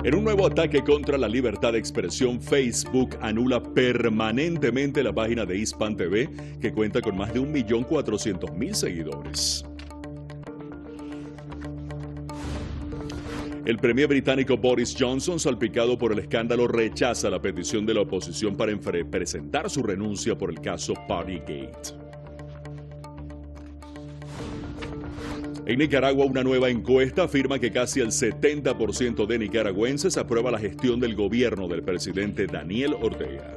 En un nuevo ataque contra la libertad de expresión, Facebook anula permanentemente la página de Hispan TV, que cuenta con más de 1.400.000 seguidores. El premier británico Boris Johnson, salpicado por el escándalo, rechaza la petición de la oposición para presentar su renuncia por el caso Partygate. En Nicaragua, una nueva encuesta afirma que casi el 70% de nicaragüenses aprueba la gestión del gobierno del presidente Daniel Ortega.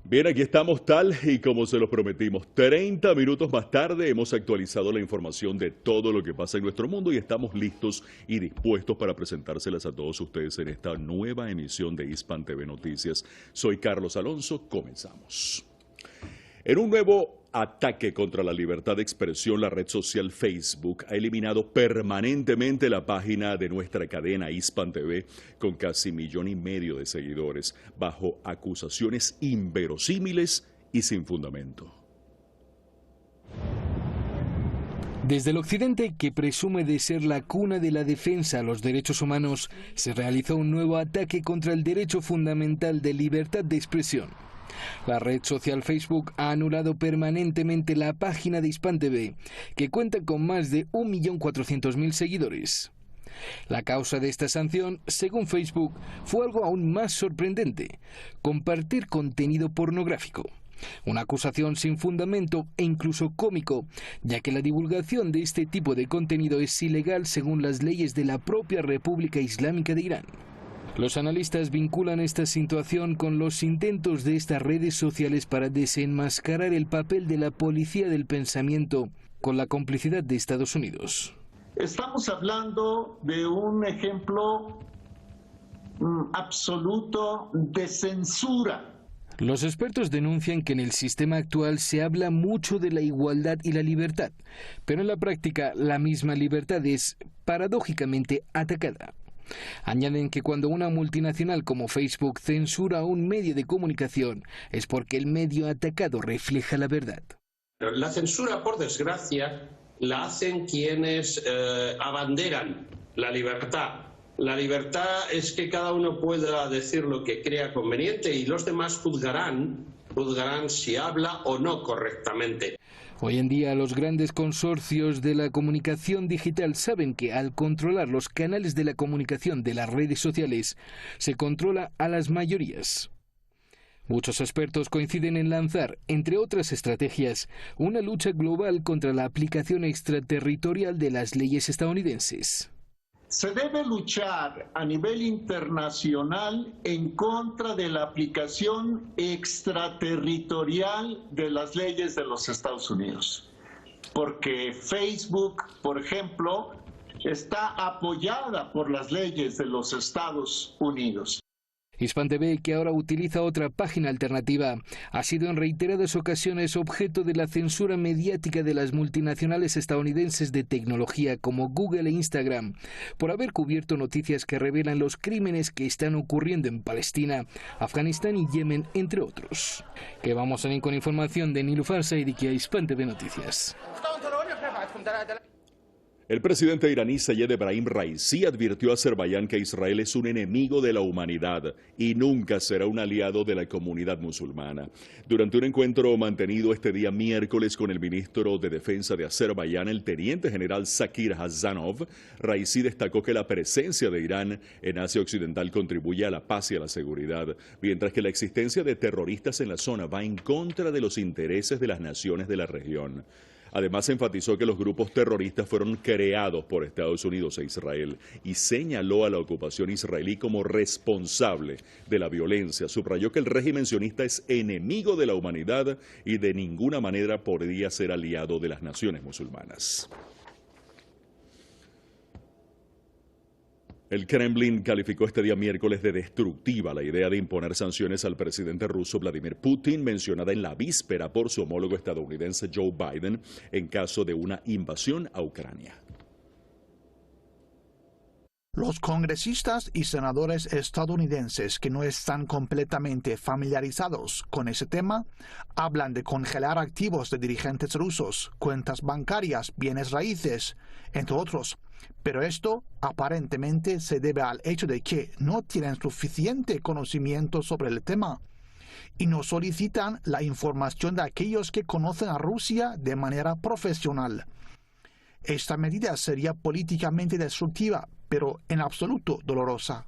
Bien, aquí estamos tal y como se los prometimos. 30 minutos más tarde hemos actualizado la información de todo lo que pasa en nuestro mundo y estamos listos y dispuestos para presentárselas a todos ustedes en esta nueva emisión de Hispan TV Noticias. Soy Carlos Alonso, comenzamos. En un nuevo ataque contra la libertad de expresión, la red social Facebook ha eliminado permanentemente la página de nuestra cadena Hispan TV con casi 1,5 millones de seguidores, bajo acusaciones inverosímiles y sin fundamento. Desde el occidente, que presume de ser la cuna de la defensa a los derechos humanos, se realizó un nuevo ataque contra el derecho fundamental de libertad de expresión. La red social Facebook ha anulado permanentemente la página de Hispan TV, que cuenta con más de 1.400.000 seguidores. La causa de esta sanción, según Facebook, fue algo aún más sorprendente: compartir contenido pornográfico. Una acusación sin fundamento e incluso cómico, ya que la divulgación de este tipo de contenido es ilegal según las leyes de la propia República Islámica de Irán. Los analistas vinculan esta situación con los intentos de estas redes sociales para desenmascarar el papel de la policía del pensamiento con la complicidad de Estados Unidos. Estamos hablando de un ejemplo absoluto de censura. Los expertos denuncian que en el sistema actual se habla mucho de la igualdad y la libertad, pero en la práctica la misma libertad es paradójicamente atacada. Añaden que cuando una multinacional como Facebook censura un medio de comunicación es porque el medio atacado refleja la verdad. La censura, por desgracia, la hacen quienes abanderan la libertad. La libertad es que cada uno pueda decir lo que crea conveniente y los demás juzgarán si habla o no correctamente. Hoy en día los grandes consorcios de la comunicación digital saben que al controlar los canales de la comunicación de las redes sociales, se controla a las mayorías. Muchos expertos coinciden en lanzar, entre otras estrategias, una lucha global contra la aplicación extraterritorial de las leyes estadounidenses. Se debe luchar a nivel internacional en contra de la aplicación extraterritorial de las leyes de los Estados Unidos. Porque Facebook, por ejemplo, está apoyada por las leyes de los Estados Unidos. Hispan TV, que ahora utiliza otra página alternativa, ha sido en reiteradas ocasiones objeto de la censura mediática de las multinacionales estadounidenses de tecnología como Google e Instagram, por haber cubierto noticias que revelan los crímenes que están ocurriendo en Palestina, Afganistán y Yemen, entre otros. Que vamos a ir con información de Nilufar Saidi, a Hispan TV Noticias. El presidente iraní Sayed Ebrahim Raisi advirtió a Azerbaiyán que Israel es un enemigo de la humanidad y nunca será un aliado de la comunidad musulmana. Durante un encuentro mantenido este día miércoles con el ministro de Defensa de Azerbaiyán, el teniente general Zakir Hazanov, Raisi destacó que la presencia de Irán en Asia Occidental contribuye a la paz y a la seguridad, mientras que la existencia de terroristas en la zona va en contra de los intereses de las naciones de la región. Además, enfatizó que los grupos terroristas fueron creados por Estados Unidos e Israel y señaló a la ocupación israelí como responsable de la violencia. Subrayó que el régimen sionista es enemigo de la humanidad y de ninguna manera podría ser aliado de las naciones musulmanas. El Kremlin calificó este día miércoles de destructiva la idea de imponer sanciones al presidente ruso Vladimir Putin, mencionada en la víspera por su homólogo estadounidense Joe Biden, en caso de una invasión a Ucrania. Los congresistas y senadores estadounidenses que no están completamente familiarizados con ese tema hablan de congelar activos de dirigentes rusos, cuentas bancarias, bienes raíces, entre otros. Pero esto aparentemente se debe al hecho de que no tienen suficiente conocimiento sobre el tema y no solicitan la información de aquellos que conocen a Rusia de manera profesional. Esta medida sería políticamente destructiva, pero en absoluto dolorosa.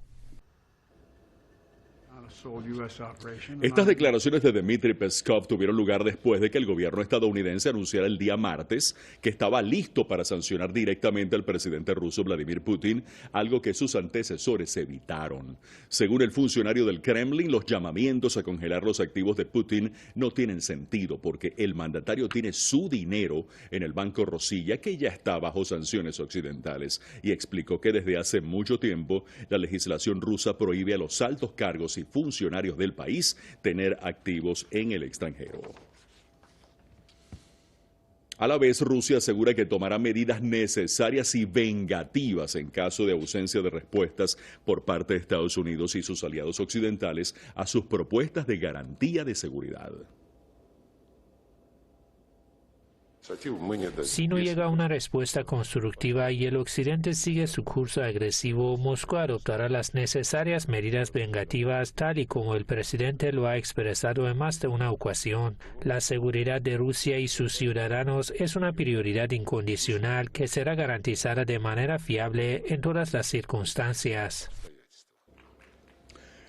Estas declaraciones de Dmitry Peskov tuvieron lugar después de que el gobierno estadounidense anunciara el día martes que estaba listo para sancionar directamente al presidente ruso Vladimir Putin, algo que sus antecesores evitaron. Según el funcionario del Kremlin, los llamamientos a congelar los activos de Putin no tienen sentido porque el mandatario tiene su dinero en el Banco Rosilla, que ya está bajo sanciones occidentales, y explicó que desde hace mucho tiempo la legislación rusa prohíbe a los altos cargos y funcionarios del país tener activos en el extranjero. A la vez, Rusia asegura que tomará medidas necesarias y vengativas en caso de ausencia de respuestas por parte de Estados Unidos y sus aliados occidentales a sus propuestas de garantía de seguridad. Si no llega una respuesta constructiva y el Occidente sigue su curso agresivo, Moscú adoptará las necesarias medidas vengativas, tal y como el presidente lo ha expresado en más de una ocasión. La seguridad de Rusia y sus ciudadanos es una prioridad incondicional que será garantizada de manera fiable en todas las circunstancias.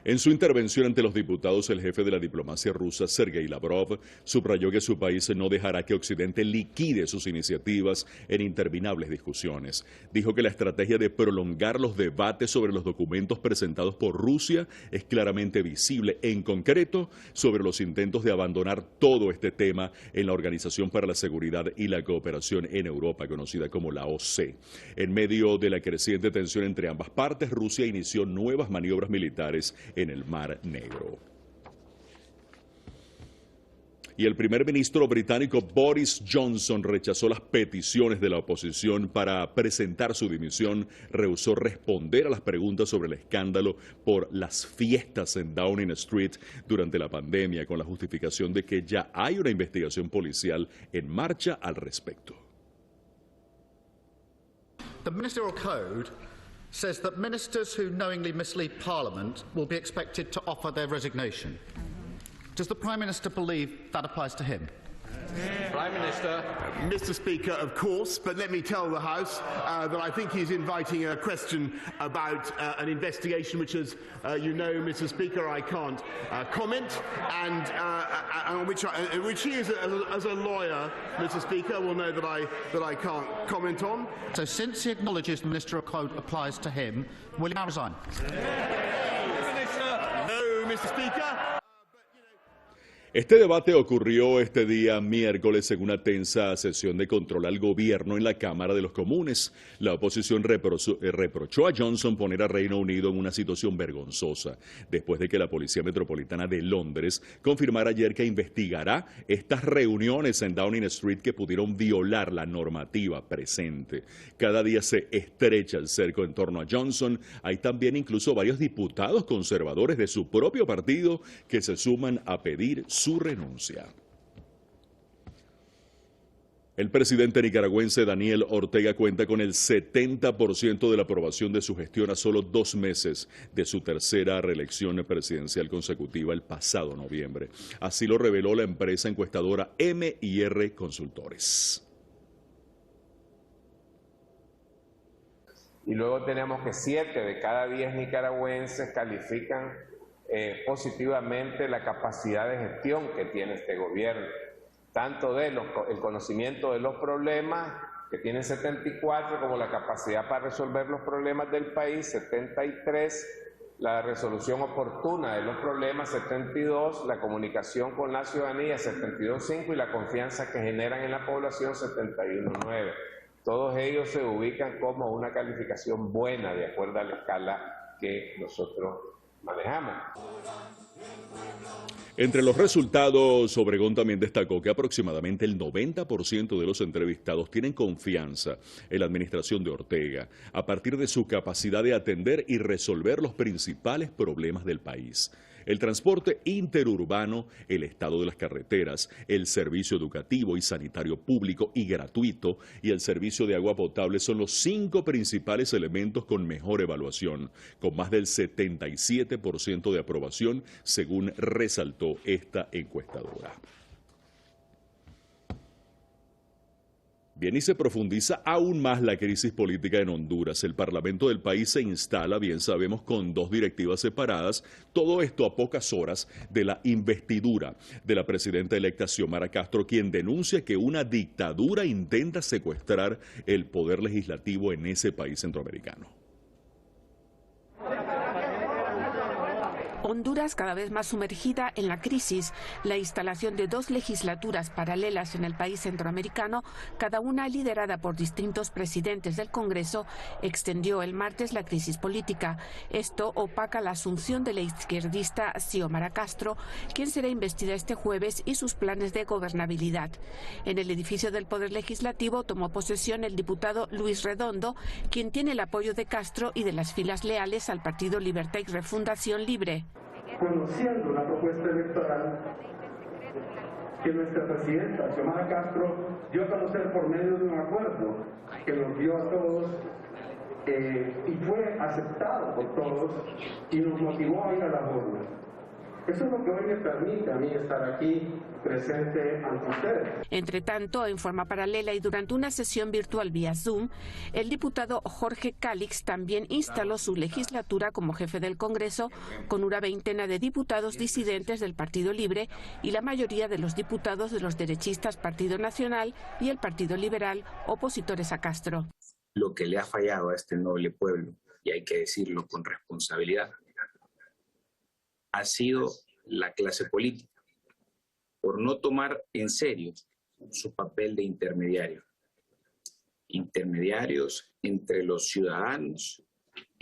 En su intervención ante los diputados, el jefe de la diplomacia rusa, Sergei Lavrov, subrayó que su país no dejará que Occidente liquide sus iniciativas en interminables discusiones. Dijo que la estrategia de prolongar los debates sobre los documentos presentados por Rusia es claramente visible, en concreto sobre los intentos de abandonar todo este tema en la Organización para la Seguridad y la Cooperación en Europa, conocida como la OSCE. En medio de la creciente tensión entre ambas partes, Rusia inició nuevas maniobras militares en el Mar Negro. Y el primer ministro británico Boris Johnson rechazó las peticiones de la oposición para presentar su dimisión, rehusó responder a las preguntas sobre el escándalo por las fiestas en Downing Street durante la pandemia, con la justificación de que ya hay una investigación policial en marcha al respecto. The Ministerial Code says that ministers who knowingly mislead Parliament will be expected to offer their resignation. Does the Prime Minister believe that applies to him? Prime Minister. Mr. Speaker, of course, but let me tell the House that I think he's inviting a question about an investigation which, as you know, Mr. Speaker, I can't comment, and on which he, as a lawyer, Mr. Speaker, will know that I can't comment on. So, since he acknowledges the Ministerial Code applies to him, will he now resign? No, Mr. Speaker. Este debate ocurrió este día miércoles en una tensa sesión de control al gobierno en la Cámara de los Comunes. La oposición reprochó a Johnson poner a Reino Unido en una situación vergonzosa, después de que la Policía Metropolitana de Londres confirmara ayer que investigará estas reuniones en Downing Street que pudieron violar la normativa presente. Cada día se estrecha el cerco en torno a Johnson. Hay también incluso varios diputados conservadores de su propio partido que se suman a pedir su renuncia. El presidente nicaragüense Daniel Ortega cuenta con el 70% de la aprobación de su gestión a solo 2 meses de su tercera reelección presidencial consecutiva el pasado noviembre. Así lo reveló la empresa encuestadora M&R Consultores. Y luego tenemos que 7 de cada 10 nicaragüenses califican positivamente la capacidad de gestión que tiene este gobierno, tanto de el conocimiento de los problemas, que tienen 74, como la capacidad para resolver los problemas del país, 73, la resolución oportuna de los problemas, 72, la comunicación con la ciudadanía, 72.5, y la confianza que generan en la población, 71.9. Todos ellos se ubican como una calificación buena de acuerdo a la escala que nosotros manejamos. Entre los resultados, Obregón también destacó que aproximadamente el 90% de los entrevistados tienen confianza en la administración de Ortega a partir de su capacidad de atender y resolver los principales problemas del país. El transporte interurbano, el estado de las carreteras, el servicio educativo y sanitario público y gratuito y el servicio de agua potable son los 5 principales elementos con mejor evaluación, con más del 77% de aprobación, según resaltó esta encuestadora. Bien, y se profundiza aún más la crisis política en Honduras. El Parlamento del país se instala, bien sabemos, con 2 directivas separadas. Todo esto a pocas horas de la investidura de la presidenta electa Xiomara Castro, quien denuncia que una dictadura intenta secuestrar el poder legislativo en ese país centroamericano. Honduras cada vez más sumergida en la crisis. La instalación de 2 legislaturas paralelas en el país centroamericano, cada una liderada por distintos presidentes del Congreso, extendió el martes la crisis política. Esto opaca la asunción de la izquierdista Xiomara Castro, quien será investida este jueves, y sus planes de gobernabilidad. En el edificio del Poder Legislativo tomó posesión el diputado Luis Redondo, quien tiene el apoyo de Castro y de las filas leales al Partido Libertad y Refundación Libre. Conociendo la propuesta electoral que nuestra presidenta Xiomara Castro dio a conocer por medio de un acuerdo que nos dio a todos y fue aceptado por todos y nos motivó a ir a la urna. Eso es lo que hoy me permite a mí estar aquí presente ante ustedes. Entre tanto, en forma paralela y durante una sesión virtual vía Zoom, el diputado Jorge Cálix también instaló su legislatura como jefe del Congreso, con una veintena de diputados disidentes del Partido Libre y la mayoría de los diputados de los derechistas Partido Nacional y el Partido Liberal, opositores a Castro. Lo que le ha fallado a este noble pueblo, y hay que decirlo con responsabilidad, ha sido la clase política, por no tomar en serio su papel de intermediarios entre los ciudadanos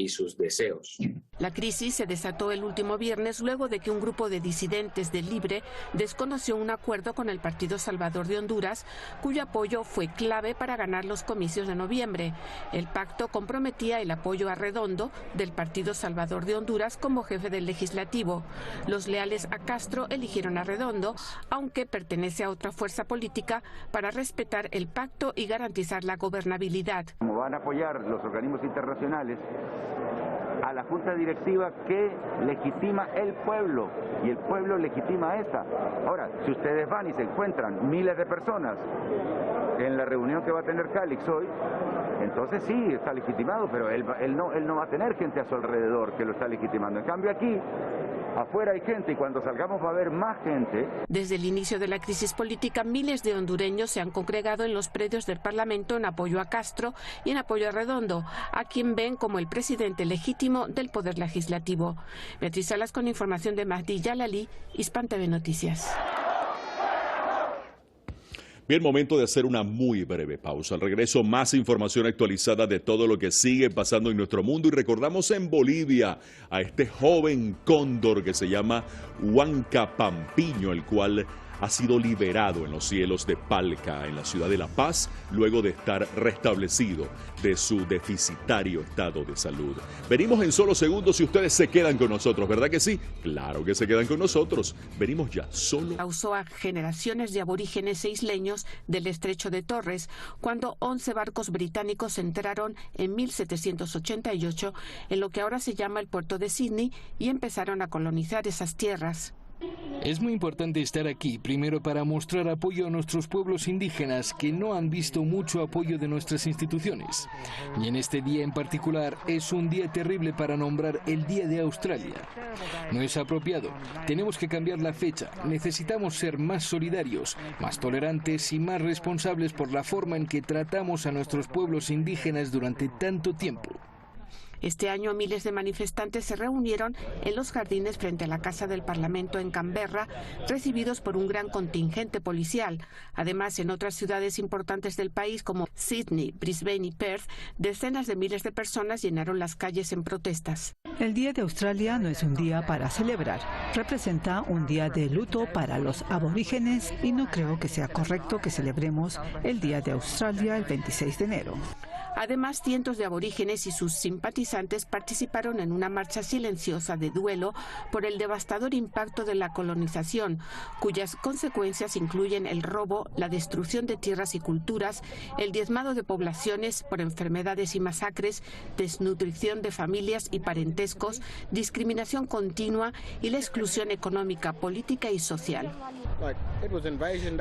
y sus deseos. La crisis se desató el último viernes luego de que un grupo de disidentes del Libre desconoció un acuerdo con el Partido Salvador de Honduras, cuyo apoyo fue clave para ganar los comicios de noviembre. El pacto comprometía el apoyo a Redondo, del Partido Salvador de Honduras, como jefe del legislativo. Los leales a Castro eligieron a Redondo, aunque pertenece a otra fuerza política, para respetar el pacto y garantizar la gobernabilidad. Como van a apoyar los organismos internacionales a la junta directiva que legitima el pueblo, y el pueblo legitima a esta. Ahora, si ustedes van y se encuentran miles de personas en la reunión que va a tener Cálix hoy, entonces sí, está legitimado, pero él no va a tener gente a su alrededor que lo está legitimando. En cambio aquí, afuera hay gente, y cuando salgamos va a haber más gente. Desde el inicio de la crisis política, miles de hondureños se han congregado en los predios del Parlamento en apoyo a Castro y en apoyo a Redondo, a quien ven como el presidente legítimo del Poder Legislativo. Beatriz Salas con información de Mahdi Yalalí, Hispan TV Noticias. Bien, momento de hacer una muy breve pausa. Al regreso, más información actualizada de todo lo que sigue pasando en nuestro mundo. Y recordamos en Bolivia a este joven cóndor que se llama Huanca Pampiño, el cual ha sido liberado en los cielos de Palca, en la ciudad de La Paz, luego de estar restablecido de su deficitario estado de salud. Venimos en solo segundos y ustedes se quedan con nosotros, ¿verdad que sí? Claro que se quedan con nosotros. Venimos ya, solo. Causó a generaciones de aborígenes e isleños del estrecho de Torres, cuando 11 barcos británicos entraron en 1788 en lo que ahora se llama el puerto de Sídney y empezaron a colonizar esas tierras. Es muy importante estar aquí, primero para mostrar apoyo a nuestros pueblos indígenas que no han visto mucho apoyo de nuestras instituciones. Y en este día en particular es un día terrible para nombrar el Día de Australia. No es apropiado, tenemos que cambiar la fecha, necesitamos ser más solidarios, más tolerantes y más responsables por la forma en que tratamos a nuestros pueblos indígenas durante tanto tiempo. Este año miles de manifestantes se reunieron en los jardines frente a la Casa del Parlamento en Canberra, recibidos por un gran contingente policial. Además, en otras ciudades importantes del país como Sydney, Brisbane y Perth, decenas de miles de personas llenaron las calles en protestas. El Día de Australia no es un día para celebrar, representa un día de luto para los aborígenes y no creo que sea correcto que celebremos el Día de Australia el 26 de enero. Además, cientos de aborígenes y sus simpatizantes participaron en una marcha silenciosa de duelo por el devastador impacto de la colonización, cuyas consecuencias incluyen el robo, la destrucción de tierras y culturas, el diezmado de poblaciones por enfermedades y masacres, desnutrición de familias y parentescos, discriminación continua y la exclusión económica, política y social.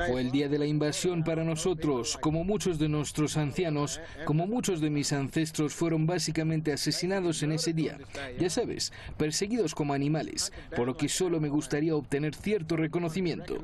Fue el día de la invasión para nosotros, como muchos de nuestros ancianos, como muchos de mis ancestros fueron básicamente asesinados en ese día. Ya sabes, perseguidos como animales, por lo que solo me gustaría obtener cierto reconocimiento.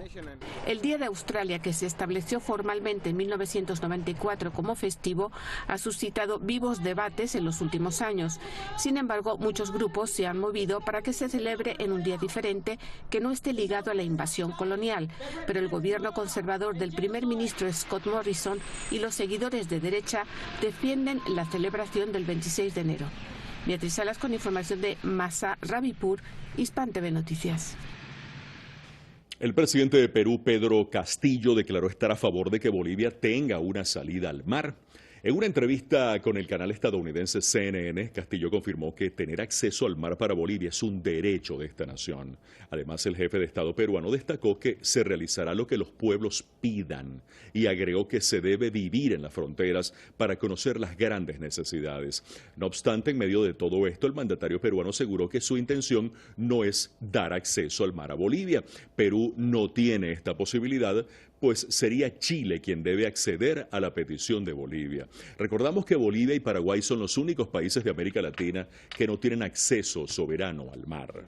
El Día de Australia, que se estableció formalmente en 1994 como festivo, ha suscitado vivos debates en los últimos años. Sin embargo, muchos grupos se han movido para que se celebre en un día diferente que no esté ligado a la invasión colonial. Pero el gobierno conservador del primer ministro Scott Morrison y los seguidores de derecha defienden la celebración del 26 de enero. Beatriz Salas con información de Masa Rabipur, Hispan TV Noticias. El presidente de Perú, Pedro Castillo, declaró estar a favor de que Bolivia tenga una salida al mar. En una entrevista con el canal estadounidense CNN, Castillo confirmó que tener acceso al mar para Bolivia es un derecho de esta nación. Además, el jefe de Estado peruano destacó que se realizará lo que los pueblos pidan y agregó que se debe vivir en las fronteras para conocer las grandes necesidades. No obstante, en medio de todo esto, el mandatario peruano aseguró que su intención no es dar acceso al mar a Bolivia. Perú no tiene esta posibilidad, pues sería Chile quien debe acceder a la petición de Bolivia. Recordamos que Bolivia y Paraguay son los únicos países de América Latina que no tienen acceso soberano al mar.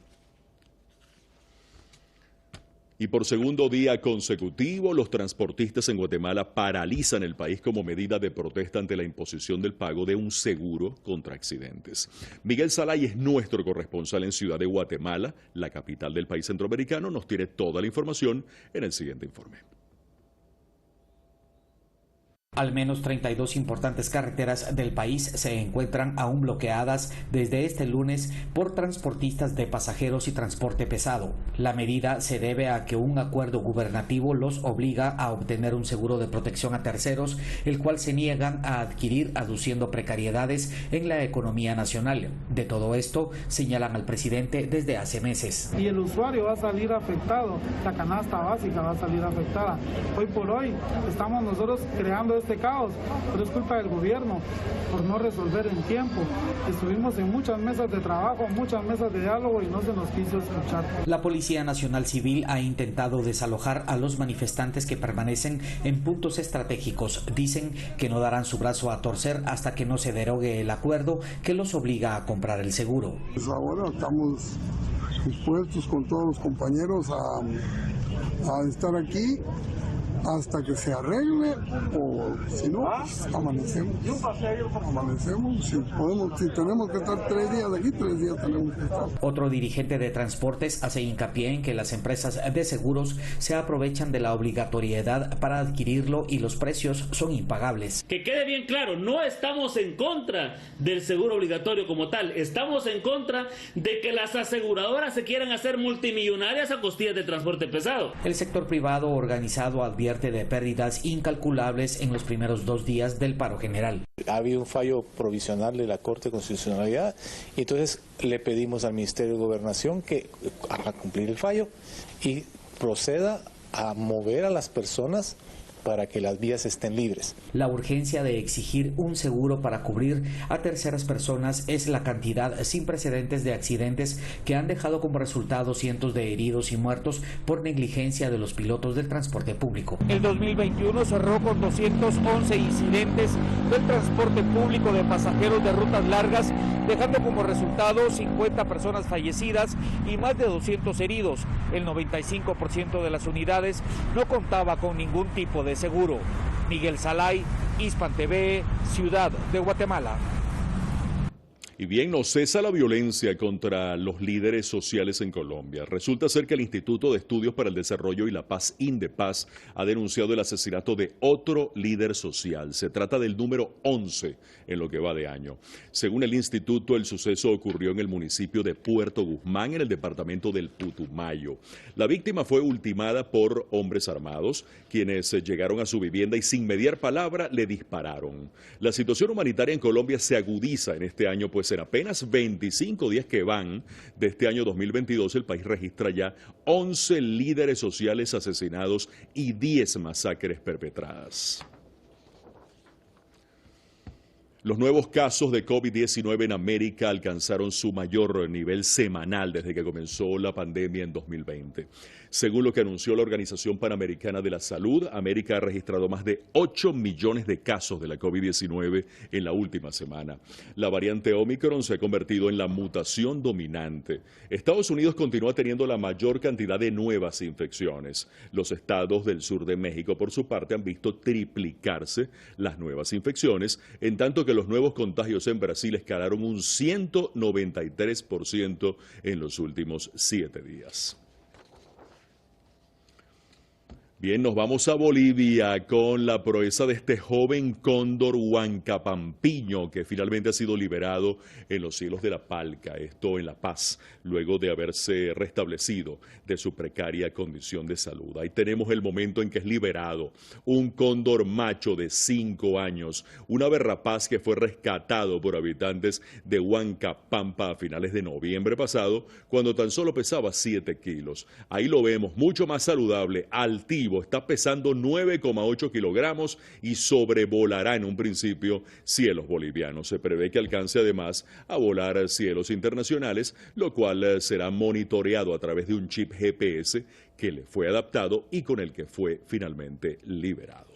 Y por segundo día consecutivo, los transportistas en Guatemala paralizan el país como medida de protesta ante la imposición del pago de un seguro contra accidentes. Miguel Salay es nuestro corresponsal en Ciudad de Guatemala, la capital del país centroamericano. Nos tiene toda la información en el siguiente informe. Al menos 32 importantes carreteras del país se encuentran aún bloqueadas desde este lunes por transportistas de pasajeros y transporte pesado. La medida se debe a que un acuerdo gubernativo los obliga a obtener un seguro de protección a terceros, el cual se niegan a adquirir aduciendo precariedades en la economía nacional. De todo esto señalan al presidente desde hace meses. Y el usuario va a salir afectado, la canasta básica va a salir afectada. Hoy por hoy estamos nosotros creando este caos, pero es culpa del gobierno por no resolver en tiempo. Estuvimos en muchas mesas de trabajo, muchas mesas de diálogo y no se nos quiso escuchar. La Policía Nacional Civil ha intentado desalojar a los manifestantes que permanecen en puntos estratégicos. Dicen que no darán su brazo a torcer hasta que no se derogue el acuerdo que los obliga a comprar el seguro. Pues ahora estamos dispuestos con todos los compañeros a estar aquí hasta que se arregle, o si no, pues amanecemos, si tenemos que estar 3 días aquí, 3 días tenemos que estar. Otro dirigente de transportes hace hincapié en que las empresas de seguros se aprovechan de la obligatoriedad para adquirirlo y los precios son impagables. Que quede bien claro, no estamos en contra del seguro obligatorio como tal, estamos en contra de que las aseguradoras se quieran hacer multimillonarias a costillas del transporte pesado. El sector privado organizado advierte de pérdidas incalculables en los primeros 2 días del paro general. Ha habido un fallo provisional de la Corte de Constitucionalidad y entonces le pedimos al Ministerio de Gobernación que haga cumplir el fallo y proceda a mover a las personas para que las vías estén libres. La urgencia de exigir un seguro para cubrir a terceras personas es la cantidad sin precedentes de accidentes que han dejado como resultado cientos de heridos y muertos por negligencia de los pilotos del transporte público. El 2021 cerró con 211 incidentes del transporte público de pasajeros de rutas largas, dejando como resultado 50 personas fallecidas y más de 200 heridos. El 95% de las unidades no contaba con ningún tipo de seguro. Miguel Salay, Hispan TV, Ciudad de Guatemala. Y bien, no cesa la violencia contra los líderes sociales en Colombia. Resulta ser que el Instituto de Estudios para el Desarrollo y la Paz, INDEPAZ, ha denunciado el asesinato de otro líder social. Se trata del número 11 en lo que va de año. Según el instituto, el suceso ocurrió en el municipio de Puerto Guzmán, en el departamento del Putumayo. La víctima fue ultimada por hombres armados, quienes llegaron a su vivienda y sin mediar palabra le dispararon. La situación humanitaria en Colombia se agudiza en este año, pues en apenas 25 días que van de este año 2022, el país registra ya 11 líderes sociales asesinados y 10 masacres perpetradas. Los nuevos casos de COVID-19 en América alcanzaron su mayor nivel semanal desde que comenzó la pandemia en 2020. Según lo que anunció la Organización Panamericana de la Salud, América ha registrado más de 8 millones de casos de la COVID-19 en la última semana. La variante Omicron se ha convertido en la mutación dominante. Estados Unidos continúa teniendo la mayor cantidad de nuevas infecciones. Los estados del sur de México, por su parte, han visto triplicarse las nuevas infecciones, en tanto que los nuevos contagios en Brasil escalaron un 193% en los últimos 7 días. Bien, nos vamos a Bolivia con la proeza de este joven cóndor huancapampiño que finalmente ha sido liberado en los cielos de La Palca, esto en La Paz, luego de haberse restablecido de su precaria condición de salud. Ahí tenemos el momento en que es liberado un cóndor macho de 5 años, un ave rapaz que fue rescatado por habitantes de Huancapampa a finales de noviembre pasado, cuando tan solo pesaba 7 kilos. Ahí lo vemos, mucho más saludable, altivo. Está pesando 9,8 kilogramos y sobrevolará en un principio cielos bolivianos. Se prevé que alcance además a volar cielos internacionales, lo cual será monitoreado a través de un chip GPS que le fue adaptado y con el que fue finalmente liberado.